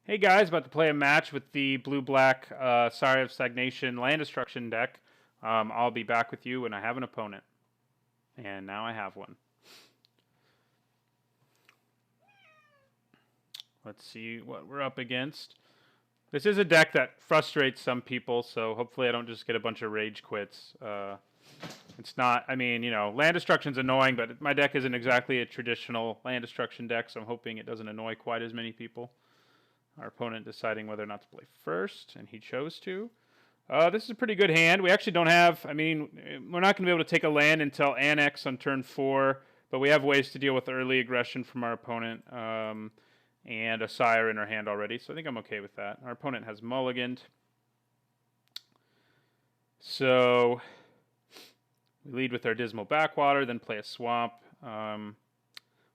Hey guys, about to play a match with the blue-black Sire of Stagnation land destruction deck. I'll be back with you when I have an opponent. And now I have one. Let's see what we're up against. This is a deck that frustrates some people, so hopefully I don't just get a bunch of rage quits. It's not, I mean, land destruction's annoying, but my deck isn't exactly a traditional land destruction deck, so I'm hoping it doesn't annoy quite as many people. Our opponent deciding whether or not to play first, and he chose to. This is a pretty good hand. We actually don't have, we're not going to be able to take a land until Annex on turn 4, but we have ways to deal with early aggression from our opponent, and a Sire in our hand already, so I think I'm okay with that. Our opponent has mulliganed. So we lead with our Dismal Backwater, then play a Swamp.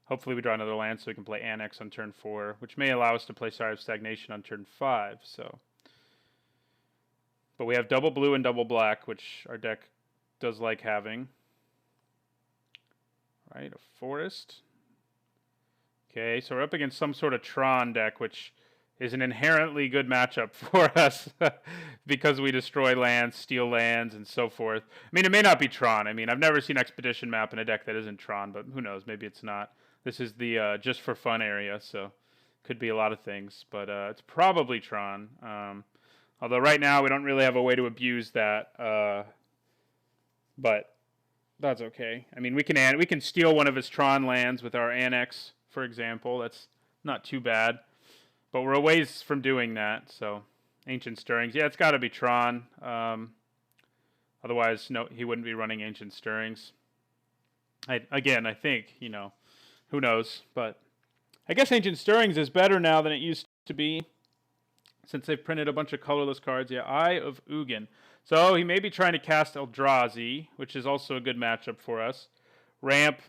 Hopefully we draw another land so we can play Annex on turn 4, which may allow us to play Sire of Stagnation on turn 5. But we have double blue and double black, which our deck does like having. Right, a forest. Okay, so we're up against some sort of Tron deck, which is an inherently good matchup for us because we destroy lands, steal lands, and so forth. I mean, it may not be Tron. I mean, I've never seen Expedition map in a deck that isn't Tron, but who knows? Maybe it's not. This is the just for fun area, so could be a lot of things, but it's probably Tron. Although right now we don't really have a way to abuse that, but that's okay. I mean, we can steal one of his Tron lands with our Annex, for example. That's not too bad, but we're a ways from doing that. So Ancient Stirrings, yeah, it's got to be Tron. Otherwise, no, he wouldn't be running Ancient Stirrings. I think, who knows, but I guess Ancient Stirrings is better now than it used to be since they've printed a bunch of colorless cards. Yeah, Eye of Ugin. So he may be trying to cast Eldrazi, which is also a good matchup for us. Ramp,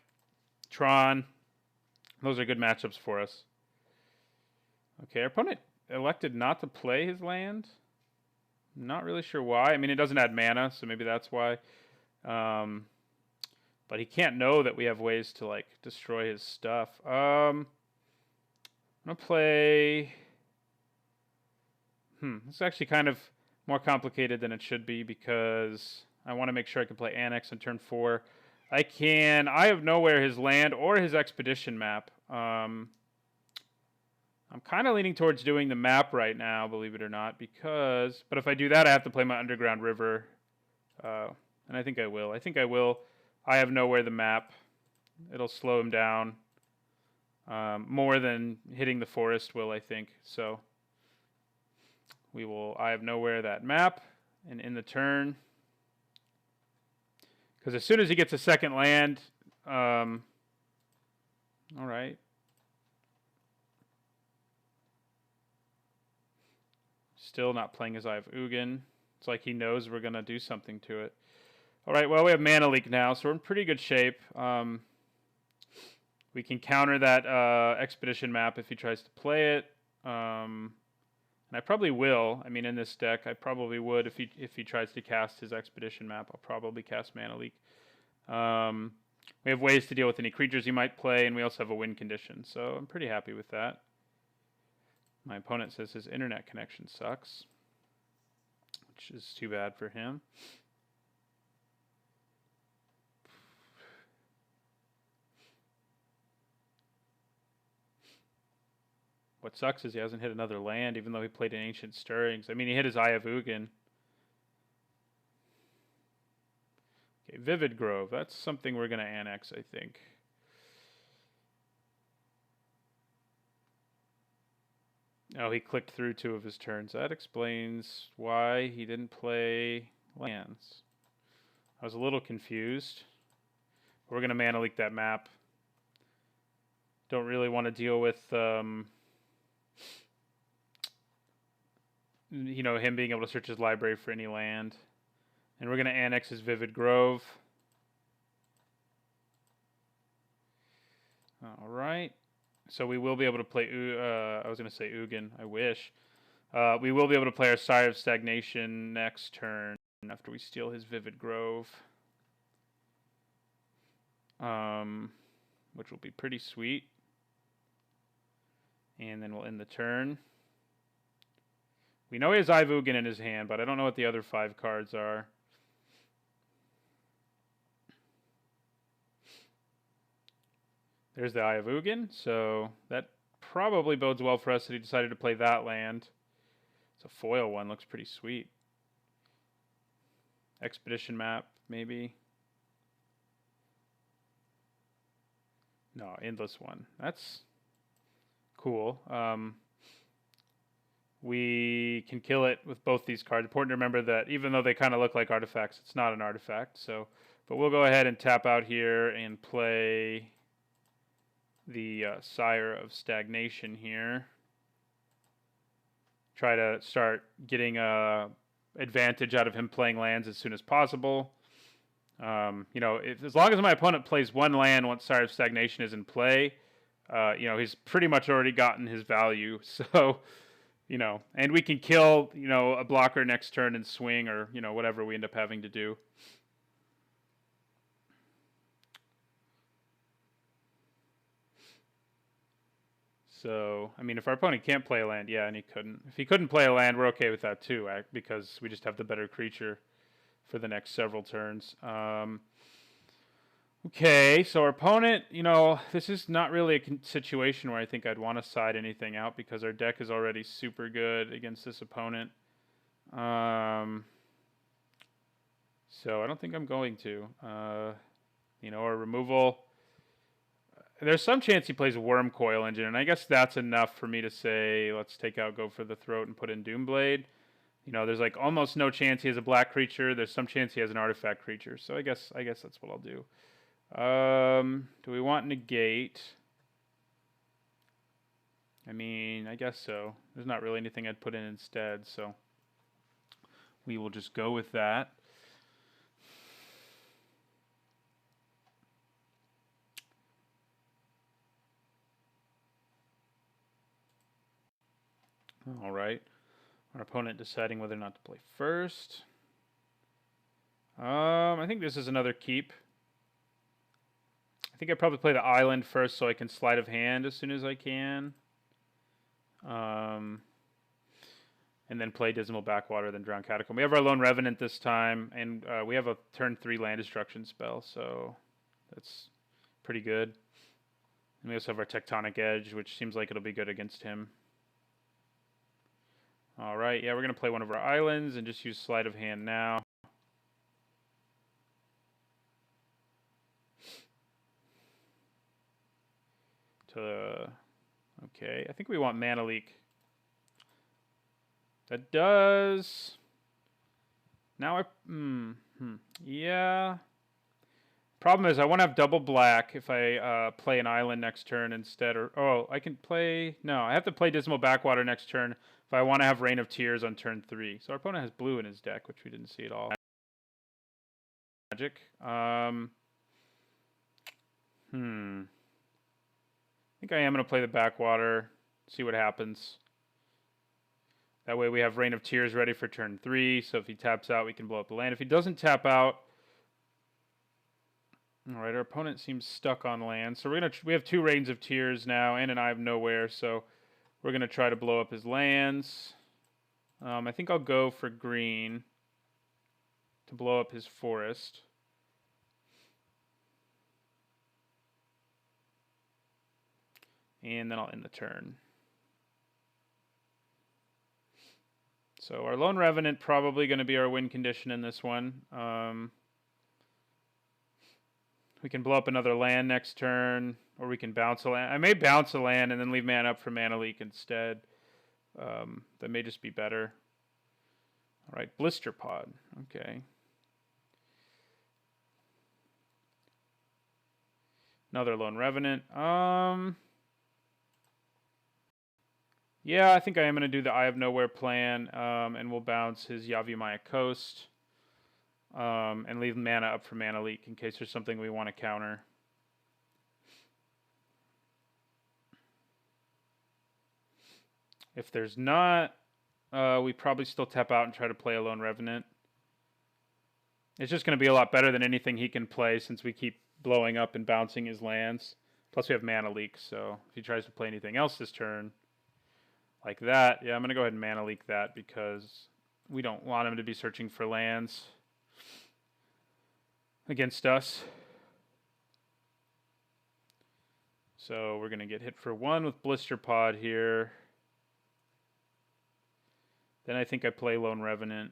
Tron, those are good matchups for us. Okay, our opponent elected not to play his land. Not really sure why. I mean, it doesn't add mana, so maybe that's why. But he can't know that we have ways to, like, destroy his stuff. I'm going to play... It's actually kind of more complicated than it should be because I want to make sure I can play Annex on turn 4. I can Eye of Nowhere his land or his Expedition map. I'm kind of leaning towards doing the map right now, believe it or not, but if I do that, I have to play my Underground River, and I think I will. Eye of Nowhere the map. It'll slow him down more than hitting the forest will, I think. So we will Eye of Nowhere that map, and in the turn, because as soon as he gets a second land, all right. Still not playing his Eye of Ugin. It's like he knows we're going to do something to it. All right, well, we have Mana Leak now, so we're in pretty good shape. We can counter that Expedition map if he tries to play it. And I probably will. I mean, in this deck, I probably would if he tries to cast his Expedition map. I'll probably cast Mana Leak. We have ways to deal with any creatures he might play, and we also have a win condition, so I'm pretty happy with that. My opponent says his internet connection sucks, which is too bad for him. What sucks is he hasn't hit another land, even though he played an Ancient Stirrings. I mean, he hit his Eye of Ugin. Okay, Vivid Grove. That's something we're going to Annex, I think. Oh, he clicked through 2 of his turns. That explains why he didn't play lands. I was a little confused. We're going to Mana Leak that map. Don't really want to deal with... him being able to search his library for any land. And we're going to Annex his Vivid Grove. All right. So we will be able to play... I was going to say Ugin. I wish. We will be able to play our Sire of Stagnation next turn after we steal his Vivid Grove. Which will be pretty sweet. And then we'll end the turn. We know he has Ivugan in his hand, but I don't know what the other 5 cards are. There's the Eye of Ugin, so that probably bodes well for us that he decided to play that land. It's a foil one, looks pretty sweet. Expedition map, maybe. No, endless one. That's cool. We can kill it with both these cards. Important to remember that even though they kind of look like artifacts, it's not an artifact. So, but we'll go ahead and tap out here and play the Sire of Stagnation here. Try to start getting advantage out of him playing lands as soon as possible. You know, as long as my opponent plays 1 land once Sire of Stagnation is in play, you know, he's pretty much already gotten his value. So, you know, and we can kill, you know, a blocker next turn and swing, or, you know, whatever we end up having to do. So, I mean, if our opponent can't play a land, yeah, and he couldn't. If he couldn't play a land, we're okay with that too, because we just have the better creature for the next several turns. Okay, so our opponent, you know, this is not really a situation where I think I'd want to side anything out because our deck is already super good against this opponent. So I don't think I'm going to. You know, our removal. There's some chance he plays Worm Coil Engine, and I guess that's enough for me to say, let's take out Go for the Throat and put in Doomblade. You know, there's like almost no chance he has a black creature. There's some chance he has an artifact creature. So I guess that's what I'll do. Do we want Negate? I mean, I guess so. There's not really anything I'd put in instead, so we will just go with that. All right. Our opponent deciding whether or not to play first. I think this is another keep. I think I'd probably play the island first so I can sleight of hand as soon as I can. And then play Dismal Backwater, then Drown Catacomb. We have our Lone Revenant this time, and we have a turn 3 land destruction spell, so that's pretty good. And we also have our Tectonic Edge, which seems like it'll be good against him. All right, yeah, we're going to play one of our islands and just use sleight of hand now. Okay, I think we want Mana Leak. That does. Now yeah. Problem is, I want to have double black if I play an island next turn instead. Or I can play. No, I have to play Dismal Backwater next turn if I want to have Rain of Tears on turn 3. So our opponent has blue in his deck, which we didn't see at all. Magic. I think I am going to play the Backwater. See what happens. That way we have Rain of Tears ready for turn 3. So if he taps out, we can blow up the land. If he doesn't tap out. Alright, our opponent seems stuck on land. So we have 2 Rains of Tears now and an Eye of Nowhere. So we're going to try to blow up his lands. I think I'll go for green to blow up his forest. And then I'll end the turn. So our Lone Revenant probably going to be our win condition in this one. We can blow up another land next turn, or we can bounce a land. I may bounce a land and then leave mana up for Mana Leak instead. That may just be better. All right, Blister Pod. Okay. Another Lone Revenant. Yeah, I think I am going to do the Eye of Nowhere plan, and we'll bounce his Yavimaya Coast, and leave mana up for Mana Leak in case there's something we want to counter. If there's not, we probably still tap out and try to play a Lone Revenant. It's just going to be a lot better than anything he can play since we keep blowing up and bouncing his lands. Plus we have Mana Leak, so if he tries to play anything else this turn, like that. Yeah, I'm going to go ahead and mana leak that because we don't want him to be searching for lands against us. So we're going to get hit for 1 with Blister Pod here. Then I think I play Lone Revenant.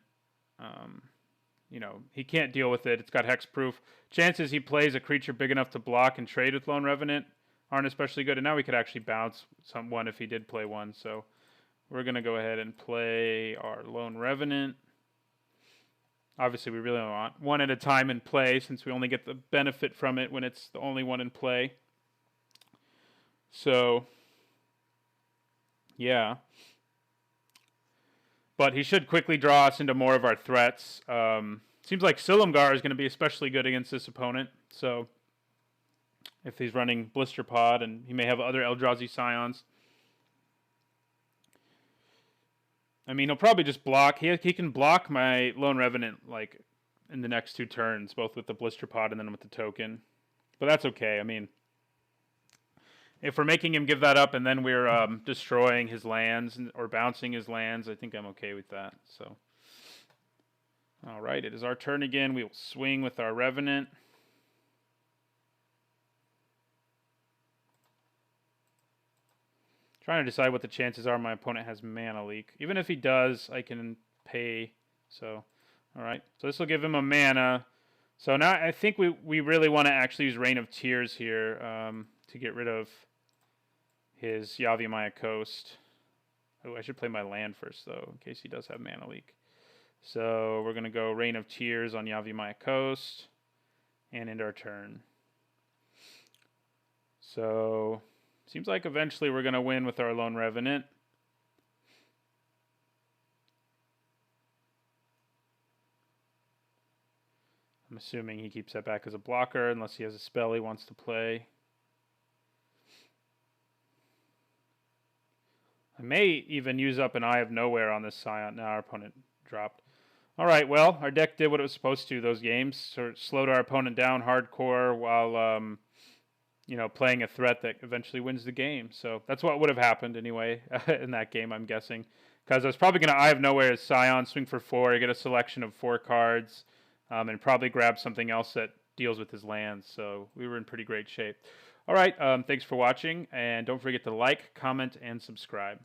You know, he can't deal with it. It's got hexproof. Chances he plays a creature big enough to block and trade with Lone Revenant aren't especially good. And now we could actually bounce one if he did play one. So we're going to go ahead and play our Lone Revenant. Obviously, we really want one at a time in play since we only get the benefit from it when it's the only one in play. So, yeah. But he should quickly draw us into more of our threats. Seems like Silumgar is going to be especially good against this opponent. So, if he's running Blister Pod, and he may have other Eldrazi Scions. I mean, he'll probably just block. He can block my Lone Revenant like in the next 2 turns, both with the Blister Pod and then with the token. But that's okay. I mean, if we're making him give that up and then we're destroying his lands or bouncing his lands, I think I'm okay with that. So, all right, it is our turn again. We will swing with our Revenant. Trying to decide what the chances are my opponent has mana leak. Even if he does, I can pay. So, all right. So this will give him a mana. So now I think we really want to actually use Reign of Tears here to get rid of his Yavimaya Coast. Oh, I should play my land first, though, in case he does have mana leak. So we're going to go Reign of Tears on Yavimaya Coast and end our turn. So seems like eventually we're going to win with our Lone Revenant. I'm assuming he keeps that back as a blocker unless he has a spell he wants to play. I may even use up an Eye of Nowhere on this Scion. Now our opponent dropped. All right, well, our deck did what it was supposed to those games. Sort of slowed our opponent down hardcore while playing a threat that eventually wins the game. So that's what would have happened anyway in that game, I'm guessing. Because I was probably going to Eye of Nowhere as Scion, swing for 4, get a selection of 4 cards, and probably grab something else that deals with his lands. So we were in pretty great shape. All right, thanks for watching, and don't forget to like, comment, and subscribe.